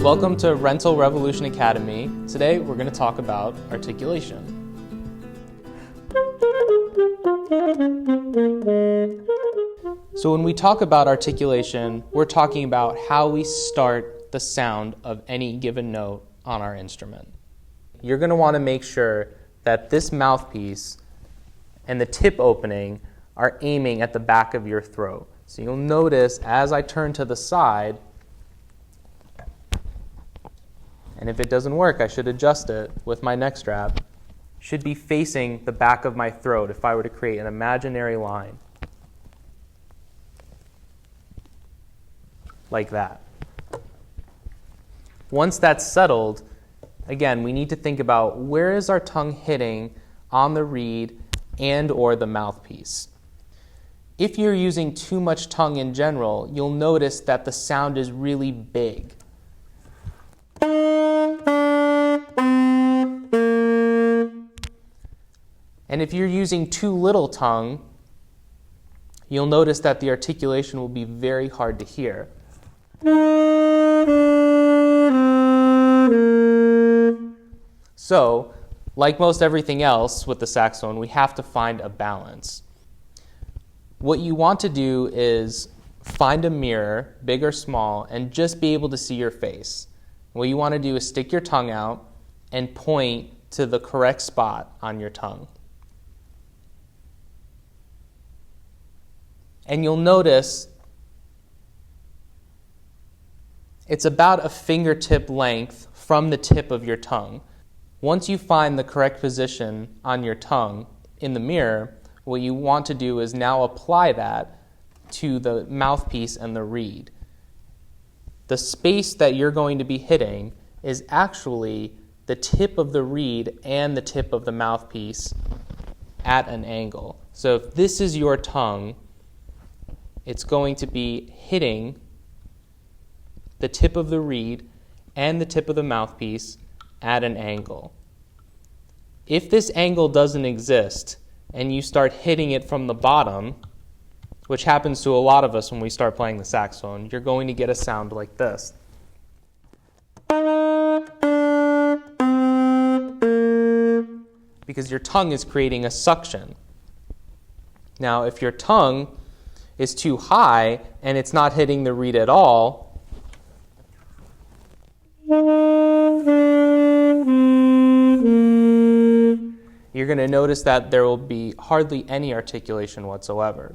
Welcome to Rental Revolution Academy. Today we're going to talk about articulation. So when we talk about articulation, we're talking about how we start the sound of any given note on our instrument. You're going to want to make sure that this mouthpiece and the tip opening are aiming at the back of your throat. So you'll notice as I turn to the side, and if it doesn't work, I should adjust it with my neck strap, should be facing the back of my throat if I were to create an imaginary line. Like that. Once that's settled, again, we need to think about where is our tongue hitting on the reed and or the mouthpiece. If you're using too much tongue in general, you'll notice that the sound is really big. And if you're using too little tongue, you'll notice that the articulation will be very hard to hear. So, like most everything else with the saxophone, we have to find a balance. What you want to do is find a mirror, big or small, and just be able to see your face. What you want to do is stick your tongue out and point to the correct spot on your tongue. And you'll notice it's about a fingertip length from the tip of your tongue. Once you find the correct position on your tongue in the mirror, what you want to do is now apply that to the mouthpiece and the reed. The space that you're going to be hitting is actually the tip of the reed and the tip of the mouthpiece at an angle. So if this is your tongue, it's going to be hitting the tip of the reed and the tip of the mouthpiece at an angle. If this angle doesn't exist and you start hitting it from the bottom, which happens to a lot of us when we start playing the saxophone, you're going to get a sound like this. Because your tongue is creating a suction. Now, if your tongue is too high and it's not hitting the reed at all, you're going to notice that there will be hardly any articulation whatsoever.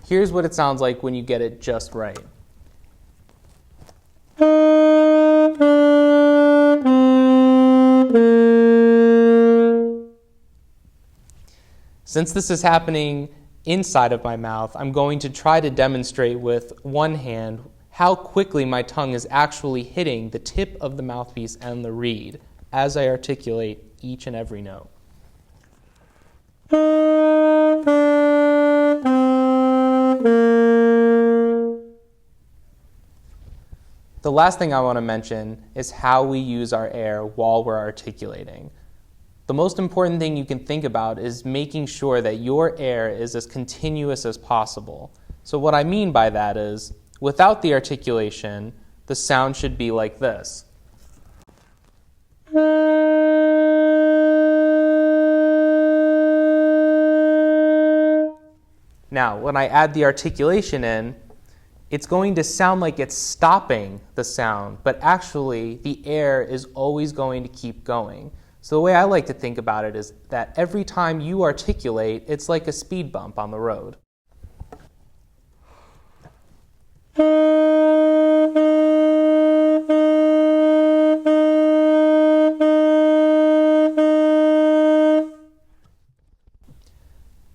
Here's what it sounds like when you get it just right. Since this is happening inside of my mouth, I'm going to try to demonstrate with one hand how quickly my tongue is actually hitting the tip of the mouthpiece and the reed as I articulate each and every note. The last thing I want to mention is how we use our air while we're articulating. The most important thing you can think about is making sure that your air is as continuous as possible. So what I mean by that is, without the articulation, the sound should be like this. Now, when I add the articulation in, it's going to sound like it's stopping the sound, but actually the air is always going to keep going. So the way I like to think about it is that every time you articulate, it's like a speed bump on the road.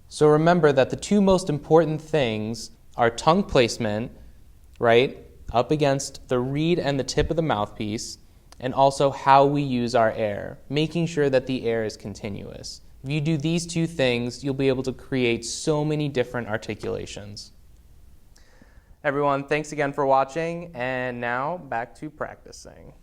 So remember that the two most important things are tongue placement, right, up against the reed and the tip of the mouthpiece, and also how we use our air, making sure that the air is continuous. If you do these two things, you'll be able to create so many different articulations. Everyone, thanks again for watching, and now back to practicing.